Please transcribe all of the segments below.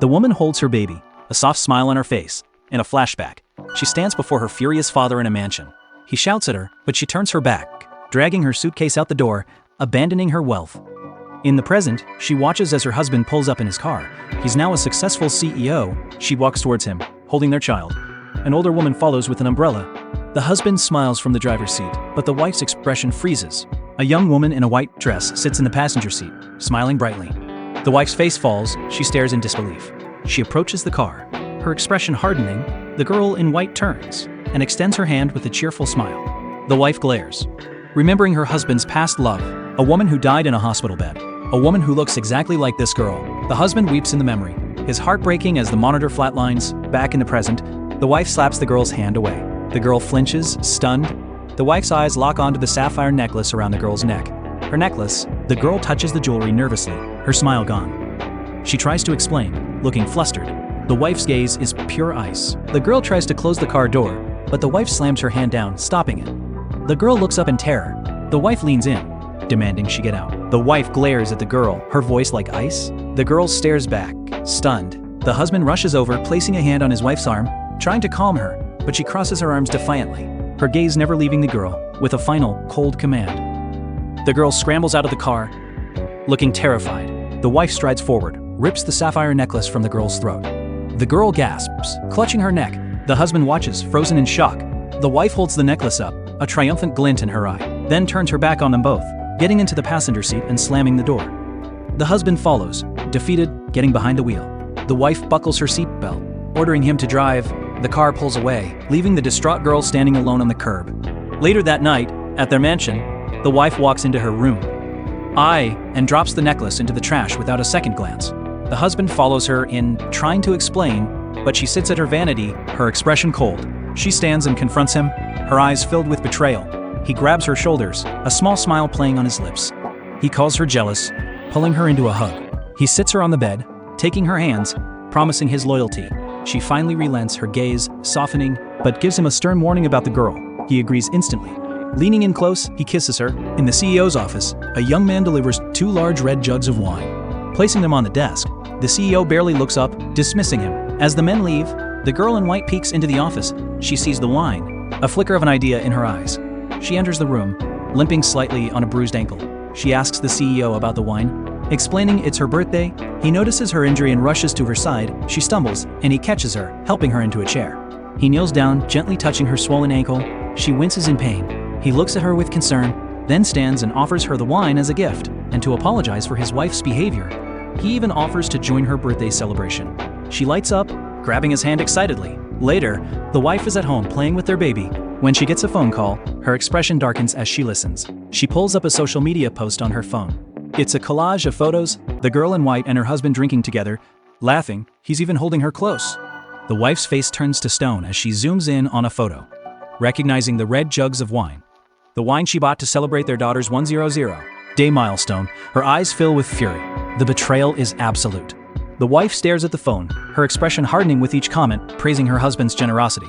The woman holds her baby, a soft smile on her face. In a flashback, she stands before her furious father in a mansion. He shouts at her, but she turns her back, dragging her suitcase out the door, abandoning her wealth. In the present, she watches as her husband pulls up in his car. He's now a successful CEO. She walks towards him, holding their child. An older woman follows with an umbrella. The husband smiles from the driver's seat, but the wife's expression freezes. A young woman in a white dress sits in the passenger seat, smiling brightly. The wife's face falls. She stares in disbelief. She approaches the car, her expression hardening. The girl in white turns and extends her hand with a cheerful smile. The wife glares, remembering her husband's past love, a woman who died in a hospital bed, a woman who looks exactly like this girl. The husband weeps in the memory, his heart breaking as the monitor flatlines. Back in the present, the wife slaps the girl's hand away. The girl flinches, stunned. The wife's eyes lock onto the sapphire necklace around the girl's neck. Her necklace, the girl touches the jewelry nervously, her smile gone. She tries to explain, looking flustered. The wife's gaze is pure ice. The girl tries to close the car door, but the wife slams her hand down, stopping it. The girl looks up in terror. The wife leans in, demanding she get out. The wife glares at the girl, her voice like ice. The girl stares back, stunned. The husband rushes over, placing a hand on his wife's arm, trying to calm her, but she crosses her arms defiantly, her gaze never leaving the girl, with a final, cold command. The girl scrambles out of the car, looking terrified. The wife strides forward, rips the sapphire necklace from the girl's throat. The girl gasps, clutching her neck. The husband watches, frozen in shock. The wife holds the necklace up, a triumphant glint in her eye, then turns her back on them both, getting into the passenger seat and slamming the door. The husband follows, defeated, getting behind the wheel. The wife buckles her seatbelt, ordering him to drive. The car pulls away, leaving the distraught girl standing alone on the curb. Later that night, at their mansion, the wife walks into her room, and drops the necklace into the trash without a second glance. The husband follows her in, trying to explain, but she sits at her vanity, her expression cold. She stands and confronts him, her eyes filled with betrayal. He grabs her shoulders, a small smile playing on his lips. He calls her jealous, pulling her into a hug. He sits her on the bed, taking her hands, promising his loyalty. She finally relents, her gaze softening, but gives him a stern warning about the girl. He agrees instantly. Leaning in close, he kisses her. In the CEO's office, a young man delivers 2 large red jugs of wine. Placing them on the desk, the CEO barely looks up, dismissing him. As the men leave, the girl in white peeks into the office. She sees the wine, a flicker of an idea in her eyes. She enters the room, limping slightly on a bruised ankle. She asks the CEO about the wine, explaining it's her birthday. He notices her injury and rushes to her side. She stumbles, and he catches her, helping her into a chair. He kneels down, gently touching her swollen ankle. She winces in pain. He looks at her with concern, then stands and offers her the wine as a gift, and to apologize for his wife's behavior. He even offers to join her birthday celebration. She lights up, grabbing his hand excitedly. Later, the wife is at home playing with their baby. When she gets a phone call, her expression darkens as she listens. She pulls up a social media post on her phone. It's a collage of photos, the girl in white and her husband drinking together, laughing. He's even holding her close. The wife's face turns to stone as she zooms in on a photo, recognizing the red jugs of wine. The wine she bought to celebrate their daughter's 100-day milestone. Her eyes fill with fury. The betrayal is absolute. The wife stares at the phone, her expression hardening with each comment, praising her husband's generosity.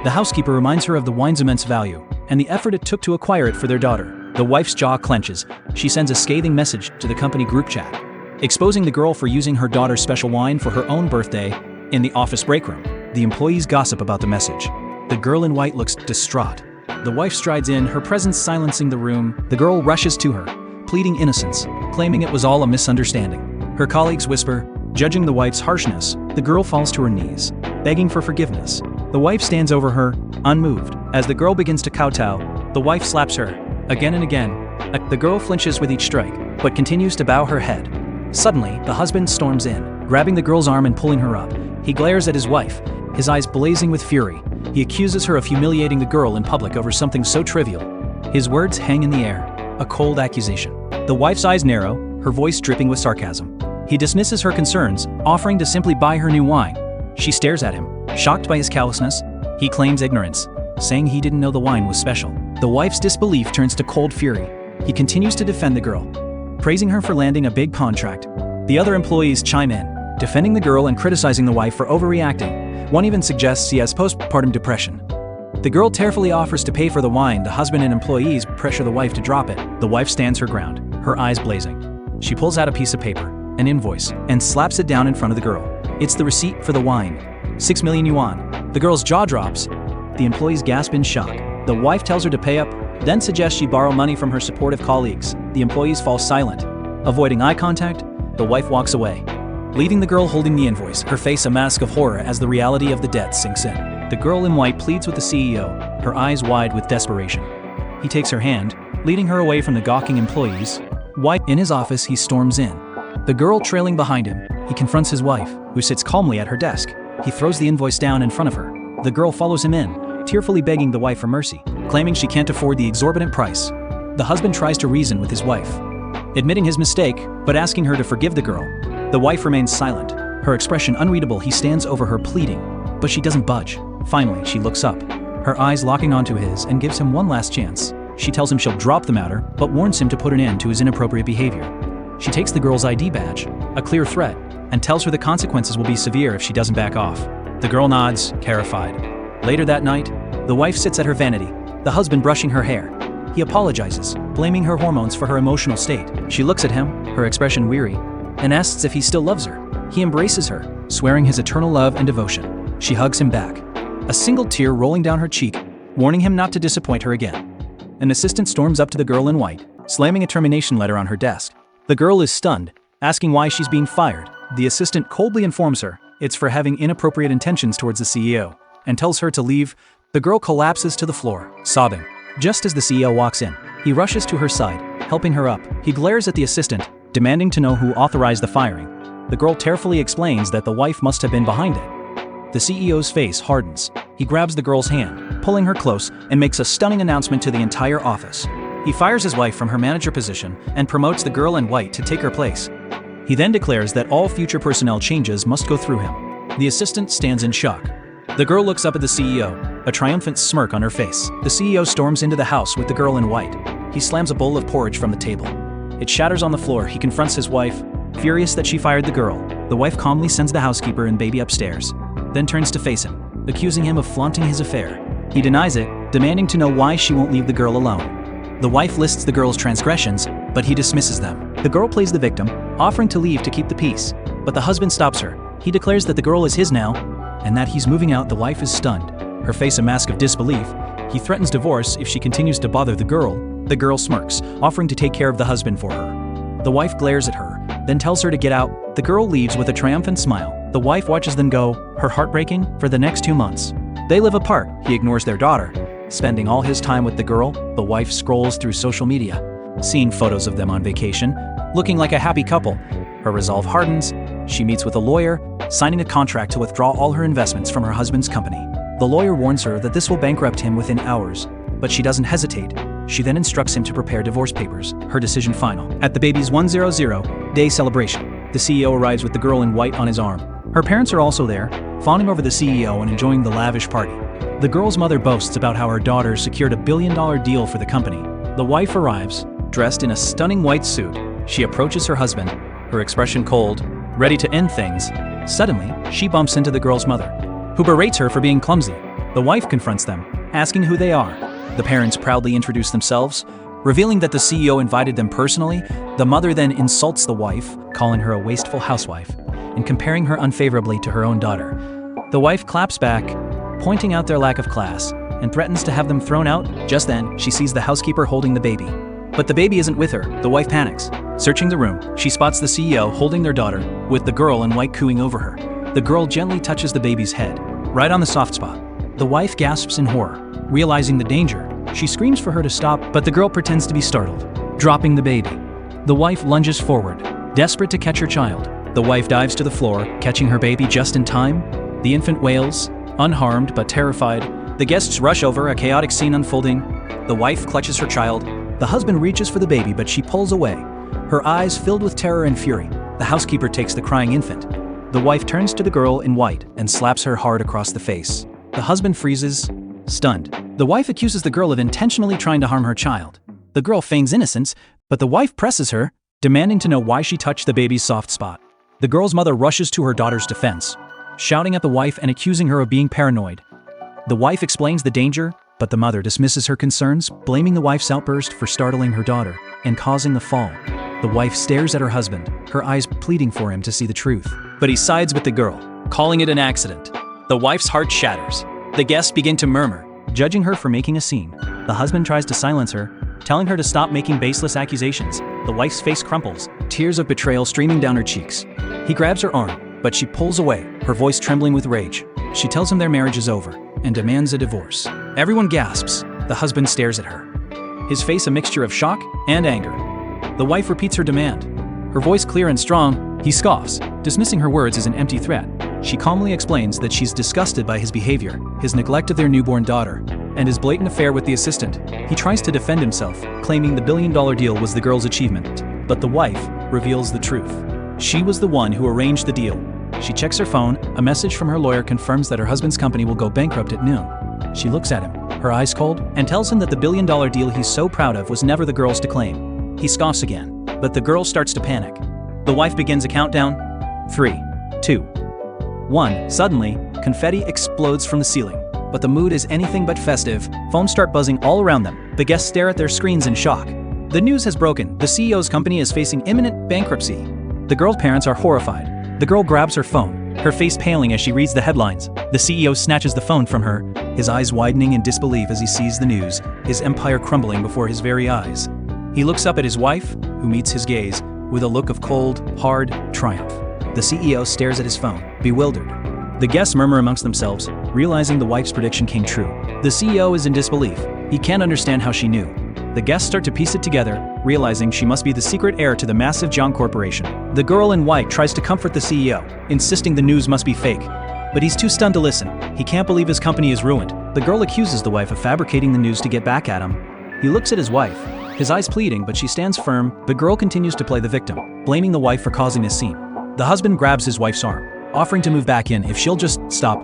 The housekeeper reminds her of the wine's immense value and the effort it took to acquire it for their daughter. The wife's jaw clenches. She sends a scathing message to the company group chat, exposing the girl for using her daughter's special wine for her own birthday. In the office break room, the employees gossip about the message. The girl in white looks distraught. The wife strides in, her presence silencing the room. The girl rushes to her, pleading innocence, claiming it was all a misunderstanding. Her colleagues whisper, judging the wife's harshness. The girl falls to her knees, begging for forgiveness. The wife stands over her, unmoved. As the girl begins to kowtow, the wife slaps her, again and again. The girl flinches with each strike, but continues to bow her head. Suddenly, the husband storms in, grabbing the girl's arm and pulling her up. He glares at his wife, his eyes blazing with fury. He accuses her of humiliating the girl in public over something so trivial. His words hang in the air, a cold accusation. The wife's eyes narrow, her voice dripping with sarcasm. He dismisses her concerns, offering to simply buy her new wine. She stares at him, shocked by his callousness. He claims ignorance, saying he didn't know the wine was special. The wife's disbelief turns to cold fury. He continues to defend the girl, praising her for landing a big contract. The other employees chime in, defending the girl and criticizing the wife for overreacting. One even suggests he has postpartum depression. The girl tearfully offers to pay for the wine. The husband and employees pressure the wife to drop it. The wife stands her ground, her eyes blazing. She pulls out a piece of paper, an invoice, and slaps it down in front of the girl. It's the receipt for the wine. 6 million yuan. The girl's jaw drops. The employees gasp in shock. The wife tells her to pay up, then suggests she borrow money from her supportive colleagues. The employees fall silent. Avoiding eye contact, the wife walks away, leaving the girl holding the invoice, her face a mask of horror as the reality of the debt sinks in. The girl in white pleads with the CEO, her eyes wide with desperation. He takes her hand, leading her away from the gawking employees. White in his office, he storms in. The girl trailing behind him, he confronts his wife, who sits calmly at her desk. He throws the invoice down in front of her. The girl follows him in, tearfully begging the wife for mercy, claiming she can't afford the exorbitant price. The husband tries to reason with his wife, admitting his mistake, but asking her to forgive the girl. The wife remains silent, her expression unreadable. He stands over her pleading, but she doesn't budge. Finally, she looks up, her eyes locking onto his, and gives him one last chance. She tells him she'll drop the matter, but warns him to put an end to his inappropriate behavior. She takes the girl's ID badge, a clear threat, and tells her the consequences will be severe if she doesn't back off. The girl nods, terrified. Later that night, the wife sits at her vanity, the husband brushing her hair. He apologizes, blaming her hormones for her emotional state. She looks at him, her expression weary, and asks if he still loves her. He embraces her, swearing his eternal love and devotion. She hugs him back, a single tear rolling down her cheek, warning him not to disappoint her again. An assistant storms up to the girl in white, slamming a termination letter on her desk. The girl is stunned, asking why she's being fired. The assistant coldly informs her it's for having inappropriate intentions towards the CEO, and tells her to leave. The girl collapses to the floor, sobbing. Just as the CEO walks in, he rushes to her side, helping her up. He glares at the assistant, demanding to know who authorized the firing. The girl tearfully explains that the wife must have been behind it. The CEO's face hardens. He grabs the girl's hand, pulling her close, and makes a stunning announcement to the entire office. He fires his wife from her manager position and promotes the girl in white to take her place. He then declares that all future personnel changes must go through him. The assistant stands in shock. The girl looks up at the CEO, a triumphant smirk on her face. The CEO storms into the house with the girl in white. He slams a bowl of porridge from the table. It shatters on the floor. He confronts his wife, furious that she fired the girl. The wife calmly sends the housekeeper and baby upstairs, then turns to face him, accusing him of flaunting his affair. He denies it, demanding to know why she won't leave the girl alone. The wife lists the girl's transgressions, but he dismisses them. The girl plays the victim, offering to leave to keep the peace, but the husband stops her. He declares that the girl is his now, and that he's moving out. The wife is stunned, her face a mask of disbelief. He threatens divorce if she continues to bother the girl. The girl smirks, offering to take care of the husband for her. The wife glares at her, then tells her to get out. The girl leaves with a triumphant smile. The wife watches them go, her heart breaking, for the next 2 months. They live apart. He ignores their daughter, spending all his time with the girl. The wife scrolls through social media, seeing photos of them on vacation, looking like a happy couple. Her resolve hardens. She meets with a lawyer, signing a contract to withdraw all her investments from her husband's company. The lawyer warns her that this will bankrupt him within hours, but she doesn't hesitate. She then instructs him to prepare divorce papers, her decision final. At the baby's 100-day celebration, the CEO arrives with the girl in white on his arm. Her parents are also there, fawning over the CEO and enjoying the lavish party. The girl's mother boasts about how her daughter secured $1 billion deal for the company. The wife arrives, dressed in a stunning white suit. She approaches her husband, her expression cold, ready to end things. Suddenly, she bumps into the girl's mother, who berates her for being clumsy. The wife confronts them, asking who they are. The parents proudly introduce themselves, revealing that the CEO invited them personally. The mother then insults the wife, calling her a wasteful housewife, and comparing her unfavorably to her own daughter. The wife claps back, pointing out their lack of class, and threatens to have them thrown out. Just then, she sees the housekeeper holding the baby. But the baby isn't with her. The wife panics. Searching the room, she spots the CEO holding their daughter, with the girl in white cooing over her. The girl gently touches the baby's head, right on the soft spot. The wife gasps in horror, realizing the danger. She screams for her to stop, but the girl pretends to be startled, dropping the baby. The wife lunges forward, desperate to catch her child. The wife dives to the floor, catching her baby just in time. The infant wails, unharmed but terrified. The guests rush over, a chaotic scene unfolding. The wife clutches her child. The husband reaches for the baby, but she pulls away, her eyes filled with terror and fury. The housekeeper takes the crying infant. The wife turns to the girl in white and slaps her hard across the face. The husband freezes, stunned. The wife accuses the girl of intentionally trying to harm her child. The girl feigns innocence, but the wife presses her, demanding to know why she touched the baby's soft spot. The girl's mother rushes to her daughter's defense, shouting at the wife and accusing her of being paranoid. The wife explains the danger, but the mother dismisses her concerns, blaming the wife's outburst for startling her daughter and causing the fall. The wife stares at her husband, her eyes pleading for him to see the truth. But he sides with the girl, calling it an accident. The wife's heart shatters. The guests begin to murmur, judging her for making a scene. The husband tries to silence her, telling her to stop making baseless accusations. The wife's face crumples, tears of betrayal streaming down her cheeks. He grabs her arm, but she pulls away, her voice trembling with rage. She tells him their marriage is over and demands a divorce. Everyone gasps. The husband stares at her, his face a mixture of shock and anger. The wife repeats her demand, her voice clear and strong. He scoffs, dismissing her words as an empty threat. She calmly explains that she's disgusted by his behavior, his neglect of their newborn daughter, and his blatant affair with the assistant. He tries to defend himself, claiming the billion-dollar deal was the girl's achievement. But the wife reveals the truth. She was the one who arranged the deal. She checks her phone. A message from her lawyer confirms that her husband's company will go bankrupt at noon. She looks at him, her eyes cold, and tells him that the billion-dollar deal he's so proud of was never the girl's to claim. He scoffs again, but the girl starts to panic. The wife begins a countdown. 3, 2, 1. Suddenly, confetti explodes from the ceiling. But the mood is anything but festive. Phones start buzzing all around them. The guests stare at their screens in shock. The news has broken. The CEO's company is facing imminent bankruptcy. The girl's parents are horrified. The girl grabs her phone, her face paling as she reads the headlines. The CEO snatches the phone from her, his eyes widening in disbelief as he sees the news, his empire crumbling before his very eyes. He looks up at his wife, who meets his gaze, with a look of cold, hard triumph. The CEO stares at his phone, bewildered. The guests murmur amongst themselves, realizing the wife's prediction came true. The CEO is in disbelief. He can't understand how she knew. The guests start to piece it together, realizing she must be the secret heir to the massive John Corporation. The girl in white tries to comfort the CEO, insisting the news must be fake. But he's too stunned to listen. He can't believe his company is ruined. The girl accuses the wife of fabricating the news to get back at him. He looks at his wife, his eyes pleading, but she stands firm. The girl continues to play the victim, blaming the wife for causing this scene. The husband grabs his wife's arm, offering to move back in if she'll just stop.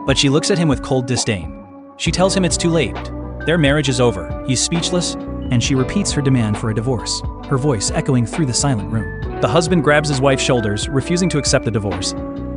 But she looks at him with cold disdain. She tells him it's too late. Their marriage is over. He's speechless, and she repeats her demand for a divorce, her voice echoing through the silent room. The husband grabs his wife's shoulders, refusing to accept the divorce.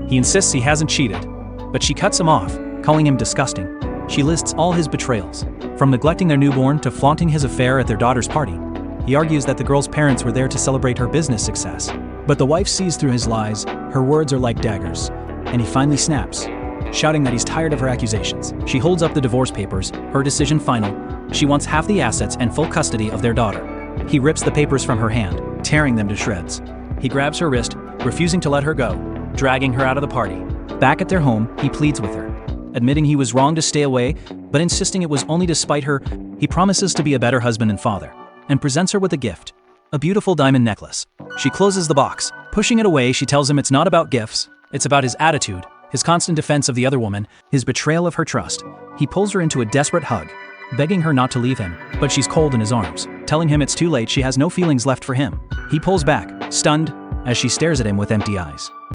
He insists he hasn't cheated, but she cuts him off, calling him disgusting. She lists all his betrayals, from neglecting their newborn to flaunting his affair at their daughter's party. He argues that the girl's parents were there to celebrate her business success. But the wife sees through his lies. Her words are like daggers, and he finally snaps, shouting that he's tired of her accusations. She holds up the divorce papers, her decision final. She wants half the assets and full custody of their daughter. He rips the papers from her hand, tearing them to shreds. He grabs her wrist, refusing to let her go, dragging her out of the party. Back at their home, he pleads with her, admitting he was wrong to stay away, but insisting it was only to spite her. He promises to be a better husband and father, and presents her with a gift, a beautiful diamond necklace. She closes the box. Pushing it away, she tells him it's not about gifts, it's about his attitude, his constant defense of the other woman, his betrayal of her trust. He pulls her into a desperate hug, begging her not to leave him, but she's cold in his arms, telling him it's too late, she has no feelings left for him. He pulls back, stunned, as she stares at him with empty eyes.